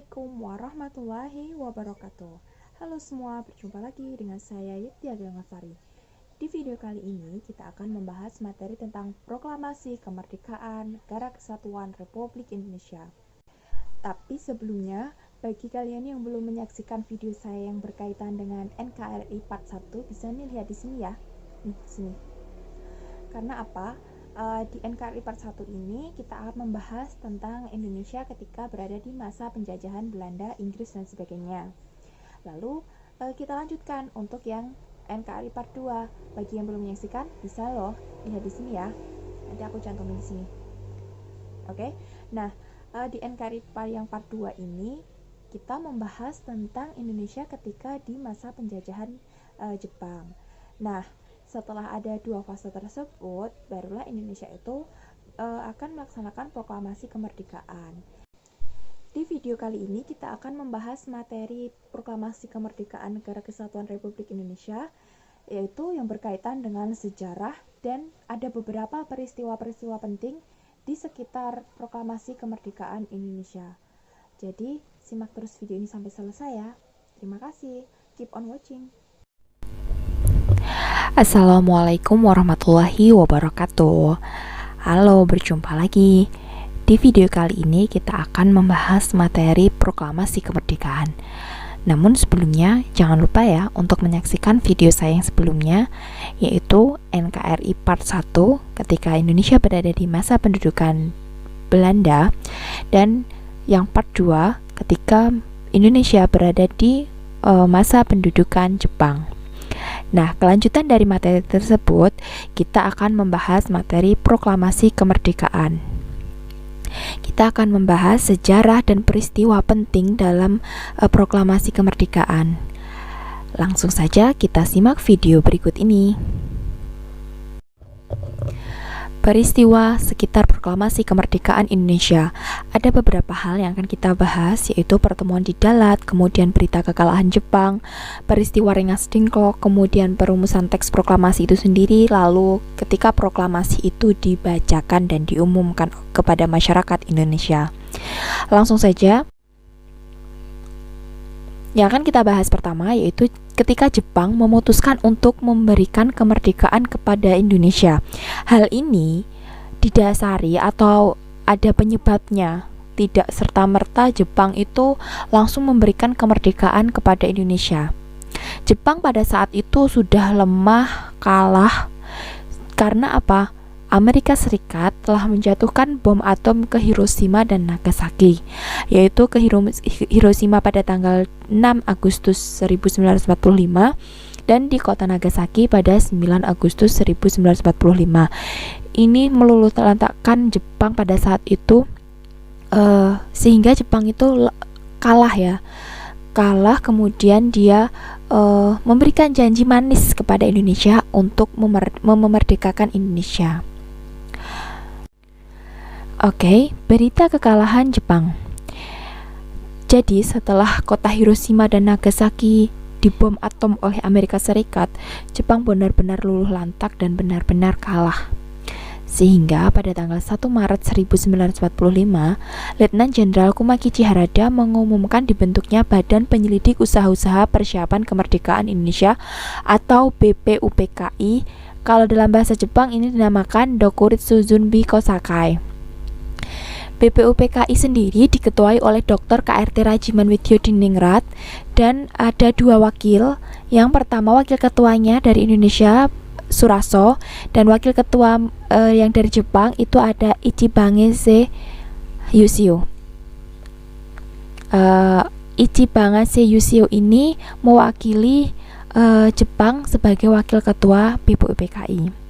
Assalamualaikum warahmatullahi wabarakatuh. Halo semua, berjumpa lagi dengan saya Yukti Agamafari. Di video kali ini kita akan membahas materi tentang Proklamasi Kemerdekaan Negara Kesatuan Republik Indonesia. Tapi sebelumnya, bagi kalian yang belum menyaksikan video saya yang berkaitan dengan NKRI Part 1, bisa nih lihat di sini ya. Di sini. Karena apa? Di NKRI Part 1 ini kita akan membahas tentang Indonesia ketika berada di masa penjajahan Belanda, Inggris, dan sebagainya. Lalu kita lanjutkan untuk yang NKRI Part 2. Bagi yang belum menyaksikan, bisa loh lihat di sini ya. Nanti aku cantumin di sini. Oke. Nah, di NKRI yang Part 2 ini kita membahas tentang Indonesia ketika di masa penjajahan Jepang. Nah, setelah ada dua fase tersebut, barulah Indonesia itu akan melaksanakan proklamasi kemerdekaan. Di video kali ini kita akan membahas materi proklamasi kemerdekaan Negara Kesatuan Republik Indonesia, yaitu yang berkaitan dengan sejarah dan ada beberapa peristiwa-peristiwa penting di sekitar proklamasi kemerdekaan Indonesia. Jadi, simak terus video ini sampai selesai ya. Terima kasih. Keep on watching. Assalamualaikum warahmatullahi wabarakatuh. Halo, berjumpa lagi. Di video kali ini kita akan membahas materi proklamasi kemerdekaan. Namun sebelumnya jangan lupa ya untuk menyaksikan video saya yang sebelumnya, yaitu NKRI Part 1 ketika Indonesia berada di masa pendudukan Belanda, dan yang Part 2 ketika Indonesia berada di masa pendudukan Jepang. Nah, kelanjutan dari materi tersebut, kita akan membahas materi proklamasi kemerdekaan. Kita akan membahas sejarah dan peristiwa penting dalam proklamasi kemerdekaan. Langsung saja kita simak video berikut ini. Peristiwa sekitar proklamasi kemerdekaan Indonesia. Ada beberapa hal yang akan kita bahas, yaitu pertemuan di Dalat, kemudian berita kekalahan Jepang, peristiwa Rengas Dengklok, kemudian perumusan teks proklamasi itu sendiri, lalu ketika proklamasi itu dibacakan dan diumumkan kepada masyarakat Indonesia. Langsung saja, yang akan kita bahas pertama yaitu ketika Jepang memutuskan untuk memberikan kemerdekaan kepada Indonesia. Hal ini didasari atau ada penyebabnya. Tidak serta-merta Jepang itu langsung memberikan kemerdekaan kepada Indonesia. Jepang pada saat itu sudah lemah, kalah. Karena apa? Amerika Serikat telah menjatuhkan bom atom ke Hiroshima dan Nagasaki, yaitu ke Hiroshima pada tanggal 6 Agustus 1945 dan di kota Nagasaki pada 9 Agustus 1945. Ini meluluhlantakkan Jepang pada saat itu, sehingga Jepang itu kalah, kemudian dia memberikan janji manis kepada Indonesia untuk memerdekakan Indonesia. Oke, berita kekalahan Jepang. Jadi setelah kota Hiroshima dan Nagasaki dibom atom oleh Amerika Serikat, Jepang benar-benar luluh lantak dan benar-benar kalah. Sehingga pada tanggal 1 Maret 1945, Letnan Jenderal Kumakichi Harada mengumumkan dibentuknya Badan Penyelidik Usaha-Usaha Persiapan Kemerdekaan Indonesia atau BPUPKI. Kalau dalam bahasa Jepang ini dinamakan Dokuritsu Zunbi Kosakai. BPUPKI sendiri diketuai oleh Dr. KRT Rajiman Widyodiningrat dan ada dua wakil. Yang pertama wakil ketuanya dari Indonesia, Suraso, dan wakil ketua yang dari Jepang itu ada Ichibangese Yusio. Ichibangese Yusio ini mewakili Jepang sebagai wakil ketua BPUPKI.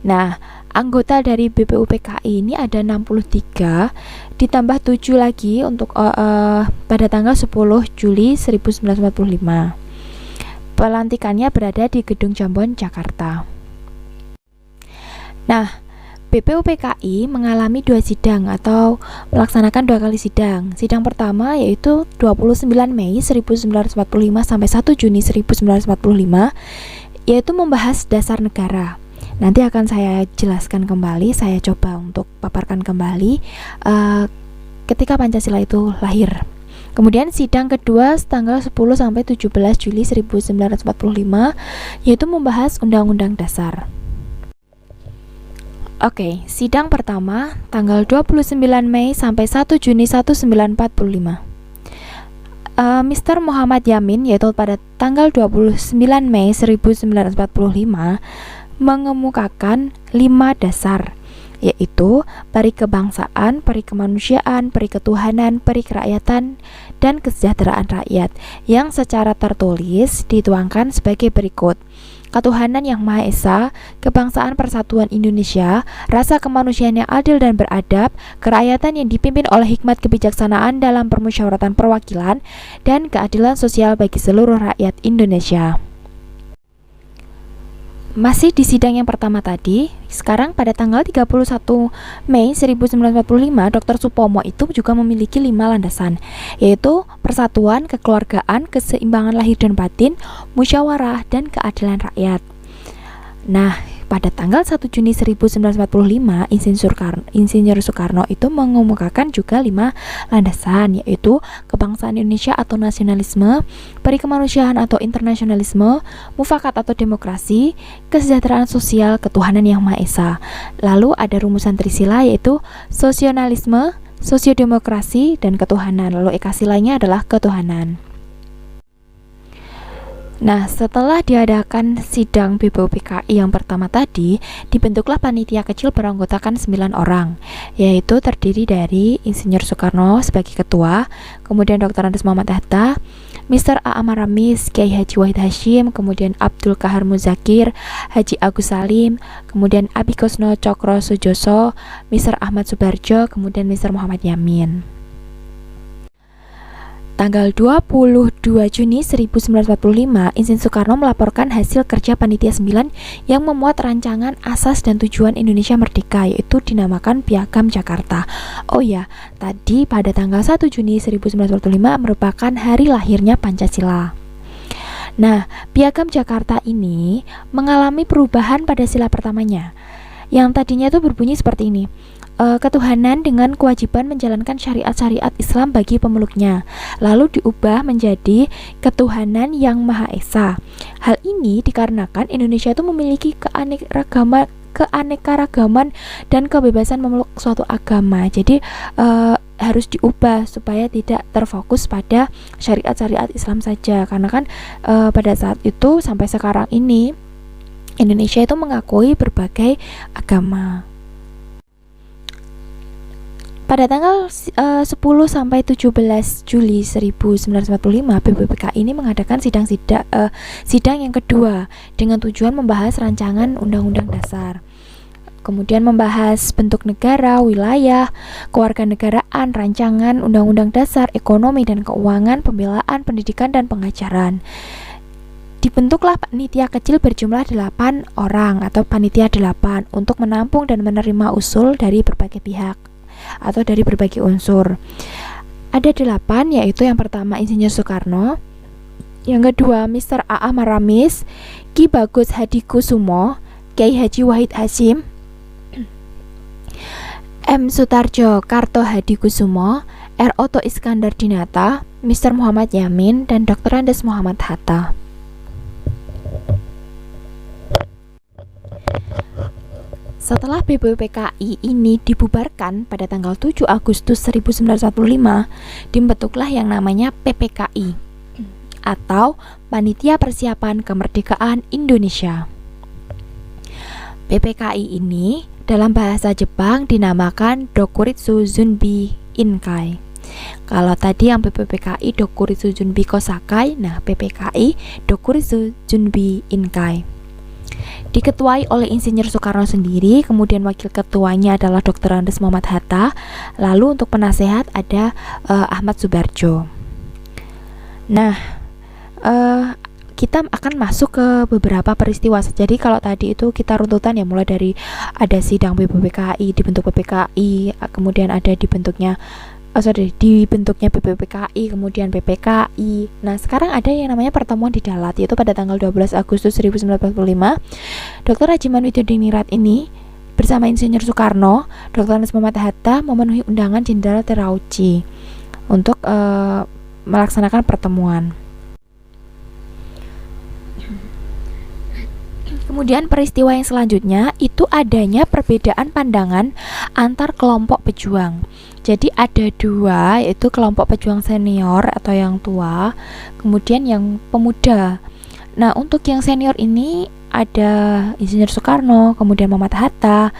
Nah, anggota dari BPUPKI ini ada 63, ditambah 7 lagi untuk pada tanggal 10 Juli 1945. Pelantikannya berada di Gedung Jambon, Jakarta. Nah, BPUPKI mengalami 2 sidang atau melaksanakan 2 kali sidang. Sidang pertama yaitu 29 Mei 1945 sampai 1 Juni 1945, yaitu membahas dasar negara. Nanti akan saya jelaskan kembali, saya coba untuk paparkan kembali ketika Pancasila itu lahir. Kemudian sidang kedua tanggal 10 sampai 17 Juli 1945 yaitu membahas Undang-Undang Dasar. Oke, sidang pertama tanggal 29 Mei sampai 1 Juni 1945. Mr. Muhammad Yamin yaitu pada tanggal 29 Mei 1945 mengemukakan 5 dasar, yaitu peri kebangsaan, peri kemanusiaan, peri ketuhanan, peri kerakyatan, dan kesejahteraan rakyat yang secara tertulis dituangkan sebagai berikut: ketuhanan yang Maha Esa, kebangsaan persatuan Indonesia, rasa kemanusiaan yang adil dan beradab, kerakyatan yang dipimpin oleh hikmat kebijaksanaan dalam permusyawaratan perwakilan, dan keadilan sosial bagi seluruh rakyat Indonesia. Masih di sidang yang pertama tadi, sekarang pada tanggal 31 Mei 1945, Dr. Supomo itu juga memiliki 5 landasan, yaitu persatuan, kekeluargaan, keseimbangan lahir dan batin, musyawarah, dan keadilan rakyat. Nah, pada tanggal 1 Juni 1945, Insinyur Soekarno itu mengemukakan juga 5 landasan, yaitu kebangsaan Indonesia atau nasionalisme, peri kemanusiaan atau internasionalisme, mufakat atau demokrasi, kesejahteraan sosial, ketuhanan yang Maha Esa. Lalu ada rumusan Trisila yaitu sosionalisme, sosiodemokrasi, dan ketuhanan. Lalu ekasilanya adalah ketuhanan. Nah, setelah diadakan sidang BPUPKI yang pertama tadi, dibentuklah panitia kecil beranggotakan 9 orang, yaitu terdiri dari Insinyur Soekarno sebagai ketua, kemudian Dr. Andes Muhammad Hatta, Mr. A. Maramis, Kiai Haji Wahid Hashim, kemudian Abdul Kahar Muzakir, Haji Agus Salim, kemudian Abi Kusno Cokro Sujoso, Mr. Ahmad Subarjo, kemudian Mr. Muhammad Yamin. Tanggal 22 Juni 1945, Insinyur Soekarno melaporkan hasil kerja Panitia 9 yang memuat rancangan asas dan tujuan Indonesia Merdeka, yaitu dinamakan Piagam Jakarta. Oh ya, tadi pada tanggal 1 Juni 1945 merupakan hari lahirnya Pancasila. Nah, Piagam Jakarta ini mengalami perubahan pada sila pertamanya. Yang tadinya itu berbunyi seperti ini: ketuhanan dengan kewajiban menjalankan syariat-syariat Islam bagi pemeluknya, lalu diubah menjadi ketuhanan yang Maha Esa. Hal ini dikarenakan Indonesia itu memiliki keanekaragaman dan kebebasan memeluk suatu agama. Jadi harus diubah supaya tidak terfokus pada syariat-syariat Islam saja, karena kan pada saat itu sampai sekarang ini Indonesia itu mengakui berbagai agama. Pada tanggal 10 sampai 17 Juli 1945, BPUPKI ini mengadakan sidang yang kedua dengan tujuan membahas rancangan Undang-Undang Dasar. Kemudian membahas bentuk negara, wilayah, kewarganegaraan, rancangan Undang-Undang Dasar, ekonomi dan keuangan, pembelaan, pendidikan dan pengajaran. Dibentuklah panitia kecil berjumlah 8 orang atau panitia 8 untuk menampung dan menerima usul dari berbagai pihak atau dari berbagai unsur. Ada 8, yaitu yang pertama Insinyur Soekarno, yang kedua Mr. A. Maramis, Ki Bagus Hadikusumo, Kiai Haji Wahid Hashim, M. Sutarjo Karto Hadikusumo, R. Oto Iskandar Dinata, Mr. Muhammad Yamin, dan Dr. Andes Muhammad Hatta. Setelah BPUPKI ini dibubarkan pada tanggal 7 Agustus 1945, dibentuklah yang namanya PPKI atau Panitia Persiapan Kemerdekaan Indonesia. PPKI ini dalam bahasa Jepang dinamakan Dokuritsu Junbi Inkai. Kalau tadi yang BPUPKI Dokuritsu Junbi Kosakai, nah PPKI Dokuritsu Junbi Inkai. Diketuai oleh Insinyur Soekarno sendiri, kemudian wakil ketuanya adalah Dr. Andes Muhammad Hatta, lalu untuk penasehat ada Ahmad Subarjo. Nah, kita akan masuk ke beberapa peristiwa. Jadi kalau tadi itu kita runtutan ya, mulai dari ada sidang BPUPKI, dibentuk PPKI, kemudian ada dibentuknya BPUPKI, kemudian PPKI. Nah, sekarang ada yang namanya pertemuan di Dalat, yaitu pada tanggal 12 Agustus 1945. Dr. Rajiman Widyodinirat ini bersama Insinyur Soekarno, Dr. Andes Muhammad Hatta memenuhi undangan Jenderal Terauchi untuk melaksanakan pertemuan. Kemudian peristiwa yang selanjutnya itu adanya perbedaan pandangan antar kelompok pejuang. Jadi ada dua, yaitu kelompok pejuang senior atau yang tua, kemudian yang pemuda. Nah, untuk yang senior ini ada Insinyur Soekarno, kemudian Muhammad Hatta.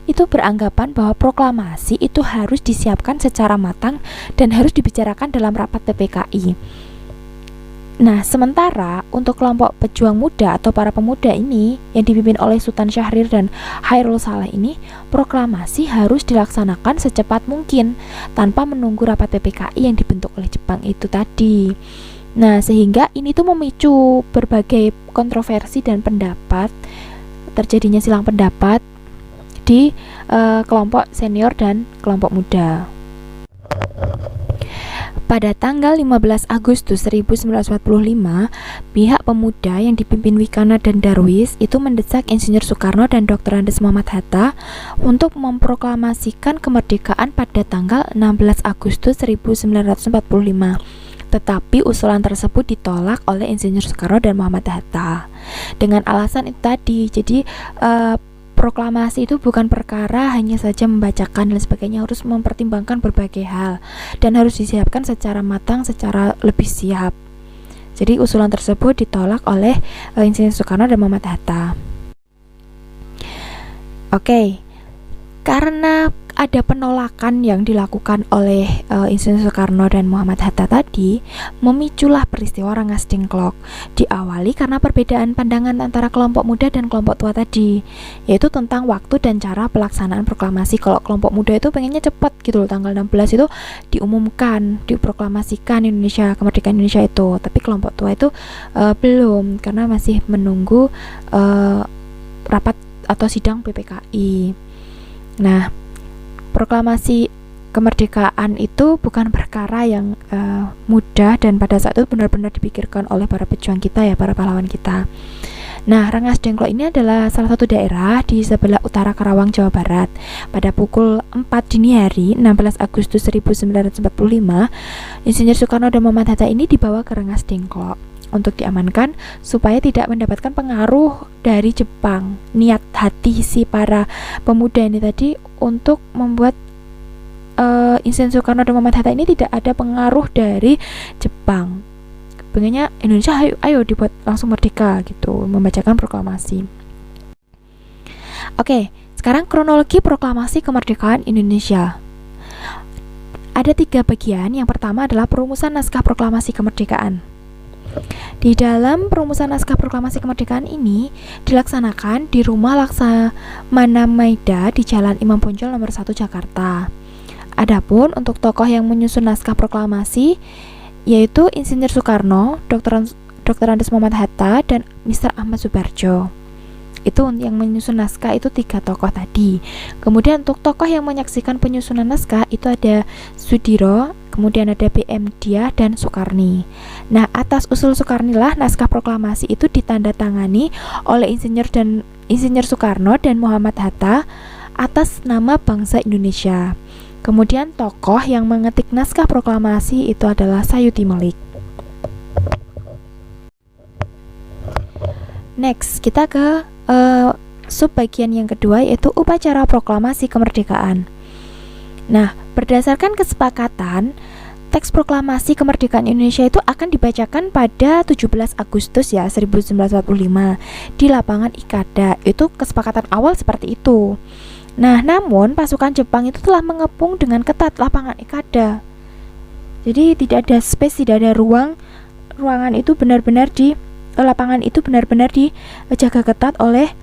Itu beranggapan bahwa proklamasi itu harus disiapkan secara matang dan harus dibicarakan dalam rapat PPKI. Nah, sementara untuk kelompok pejuang muda atau para pemuda ini yang dipimpin oleh Sultan Syahrir dan Hairul Saleh ini, proklamasi harus dilaksanakan secepat mungkin tanpa menunggu rapat PPKI yang dibentuk oleh Jepang itu tadi. Nah, sehingga ini tuh memicu berbagai kontroversi dan pendapat, terjadinya silang pendapat di kelompok senior dan kelompok muda. Pada tanggal 15 Agustus 1945, pihak pemuda yang dipimpin Wikana dan Darwis itu mendesak Insinyur Soekarno dan Dr. Andes Muhammad Hatta untuk memproklamasikan kemerdekaan pada tanggal 16 Agustus 1945. Tetapi usulan tersebut ditolak oleh Insinyur Soekarno dan Muhammad Hatta dengan alasan itu tadi. Jadi proklamasi itu bukan perkara hanya saja membacakan dan sebagainya, harus mempertimbangkan berbagai hal dan harus disiapkan secara matang, secara lebih siap. Jadi usulan tersebut ditolak oleh Insinyur Soekarno dan Muhammad Hatta. Oke, karena ada penolakan yang dilakukan oleh Insinyur Soekarno dan Muhammad Hatta tadi, memiculah peristiwa Rengas Dengklok. Diawali karena perbedaan pandangan antara kelompok muda dan kelompok tua tadi, yaitu tentang waktu dan cara pelaksanaan proklamasi. Kalau kelompok muda itu pengennya cepat gitu loh, tanggal 16 itu diumumkan, diproklamasikan Indonesia, kemerdekaan Indonesia itu. Tapi kelompok tua itu belum, karena masih menunggu rapat atau sidang PPKI. Nah, proklamasi kemerdekaan itu bukan perkara yang mudah dan pada saat itu benar-benar dipikirkan oleh para pejuang kita ya, para pahlawan kita. Nah, Rengas Dengklok ini adalah salah satu daerah di sebelah utara Karawang, Jawa Barat. Pada pukul 4 dini hari 16 Agustus 1945, Insinyur Soekarno dan Muhammad Hatta ini dibawa ke Rengas Dengklok untuk diamankan supaya tidak mendapatkan pengaruh dari Jepang. Niat hati si para pemuda ini tadi untuk membuat Insinyur Soekarno dan Muhammad Hatta ini tidak ada pengaruh dari Jepang. Pengennya Indonesia ayo dibuat langsung merdeka gitu, membacakan proklamasi. Oke, sekarang kronologi proklamasi kemerdekaan Indonesia. Ada 3 bagian. Yang pertama adalah perumusan naskah proklamasi kemerdekaan. Di dalam perumusan naskah proklamasi kemerdekaan ini dilaksanakan di Rumah Laksamana Maida di Jalan Imam Bonjol nomor 1 Jakarta. Adapun untuk tokoh yang menyusun naskah proklamasi yaitu Insinyur Soekarno, Dr. Andes Muhammad Hatta, dan Mr. Ahmad Subarjo. Itu yang menyusun naskah itu 3 tokoh tadi. Kemudian untuk tokoh yang menyaksikan penyusunan naskah itu ada Sudiro, kemudian ada BM Diah dan Soekarni. Nah, atas usul Soekarni lah naskah proklamasi itu ditandatangani oleh Insinyur Soekarno dan Muhammad Hatta atas nama bangsa Indonesia. Kemudian tokoh yang mengetik naskah proklamasi itu adalah Sayuti Malik. Next, kita ke subbagian yang kedua yaitu upacara proklamasi kemerdekaan. Nah, berdasarkan kesepakatan, teks proklamasi kemerdekaan Indonesia itu akan dibacakan pada 17 Agustus ya 1945 di lapangan Ikada. Itu kesepakatan awal seperti itu. Nah, namun pasukan Jepang itu telah mengepung dengan ketat lapangan Ikada. Jadi tidak ada space, tidak ada ruangan itu benar-benar lapangan itu benar-benar dijaga ketat oleh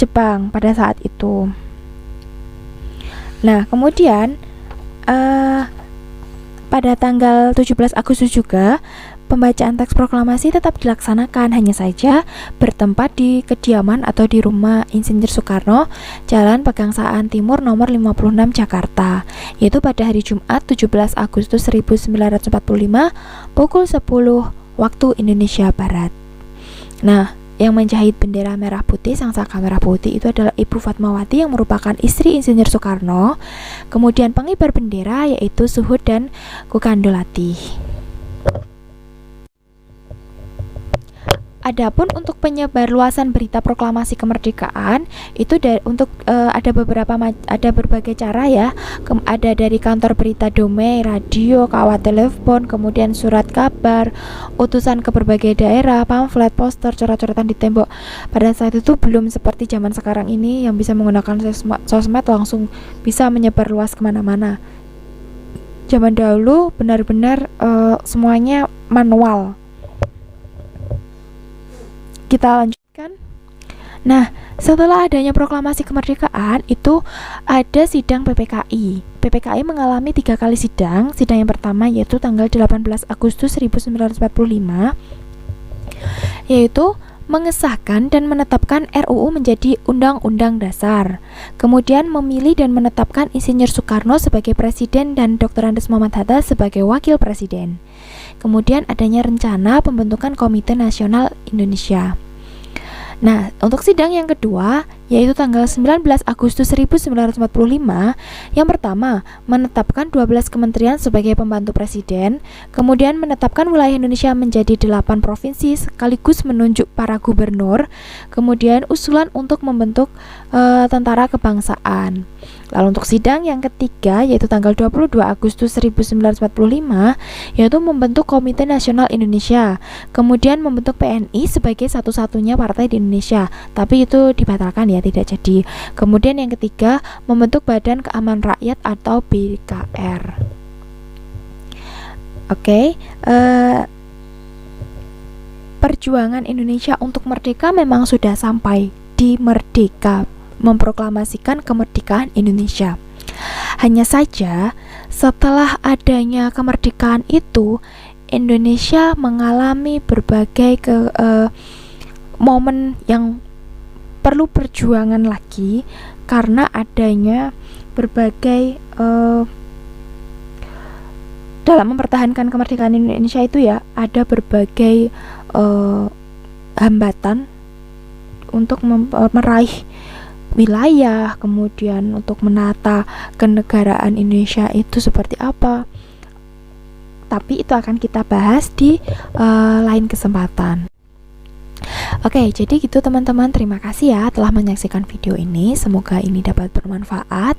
Jepang pada saat itu. Nah, kemudian pada tanggal 17 Agustus juga pembacaan teks proklamasi tetap dilaksanakan, hanya saja bertempat di kediaman atau di rumah Insinyur Soekarno, Jalan Pegangsaan Timur nomor 56 Jakarta, yaitu pada hari Jumat 17 Agustus 1945 pukul 10 waktu Indonesia Barat. Nah, yang menjahit bendera merah putih, sangsaka merah putih itu adalah Ibu Fatmawati yang merupakan istri Insinyur Soekarno. Kemudian pengibar bendera yaitu Suhud dan Kukandolati. Adapun untuk penyebar luasan berita proklamasi kemerdekaan itu ada berbagai cara ya. Ada dari kantor berita Damai, radio, kawat telepon, kemudian surat kabar, utusan ke berbagai daerah, pamflet, poster, coret-coretan di tembok. Pada saat itu belum seperti zaman sekarang ini yang bisa menggunakan sosmed langsung bisa menyebar luas kemana-mana. Zaman dahulu benar-benar semuanya manual. Kita lanjutkan. Nah, setelah adanya proklamasi kemerdekaan itu ada sidang PPKI. PPKI mengalami 3 kali sidang. Sidang yang pertama yaitu tanggal 18 Agustus 1945 yaitu mengesahkan dan menetapkan RUU menjadi Undang-Undang Dasar. Kemudian memilih dan menetapkan Insinyur Soekarno sebagai presiden dan Dr. Andes Muhammad Hatta sebagai wakil presiden. Kemudian adanya rencana pembentukan Komite Nasional Indonesia. Nah, untuk sidang yang kedua yaitu tanggal 19 Agustus 1945, yang pertama menetapkan 12 kementerian sebagai pembantu presiden, kemudian menetapkan wilayah Indonesia menjadi 8 provinsi sekaligus menunjuk para gubernur, kemudian usulan untuk membentuk tentara kebangsaan. Lalu untuk sidang yang ketiga yaitu tanggal 22 Agustus 1945 yaitu membentuk Komite Nasional Indonesia, kemudian membentuk PNI sebagai satu-satunya partai di Indonesia, tapi itu dibatalkan ya, tidak jadi. Kemudian yang ketiga membentuk Badan Keamanan Rakyat atau BKR. Perjuangan Indonesia untuk merdeka memang sudah sampai di merdeka, memproklamasikan kemerdekaan Indonesia. Hanya saja setelah adanya kemerdekaan itu Indonesia mengalami berbagai momen yang perlu perjuangan lagi karena adanya berbagai dalam mempertahankan kemerdekaan Indonesia itu ya ada berbagai hambatan untuk meraih wilayah, kemudian untuk menata kenegaraan Indonesia itu seperti apa. Tapi itu akan kita bahas di lain kesempatan. Oke, jadi gitu teman-teman, terima kasih ya telah menyaksikan video ini. Semoga ini dapat bermanfaat.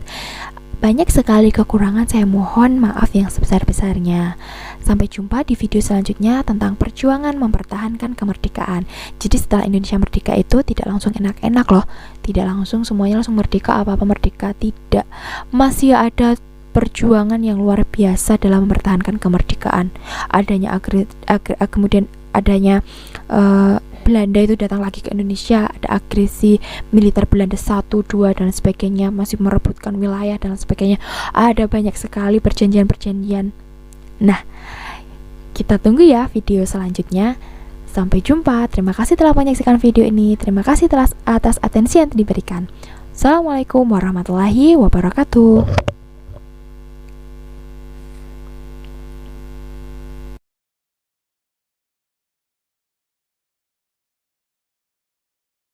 Banyak sekali kekurangan, saya mohon maaf yang sebesar-besarnya. Sampai jumpa di video selanjutnya tentang perjuangan mempertahankan kemerdekaan. Jadi setelah Indonesia merdeka itu tidak langsung enak-enak loh. Tidak langsung semuanya langsung merdeka, apa-apa merdeka, tidak. Masih ada perjuangan yang luar biasa dalam mempertahankan kemerdekaan. Kemudian adanya Belanda itu datang lagi ke Indonesia, ada agresi militer Belanda 1, 2 dan sebagainya, masih merebutkan wilayah dan sebagainya. Ada banyak sekali perjanjian-perjanjian. Nah, kita tunggu ya video selanjutnya. Sampai jumpa. Terima kasih telah menyaksikan video ini. Terima kasih atas atensi yang diberikan. Assalamualaikum warahmatullahi wabarakatuh.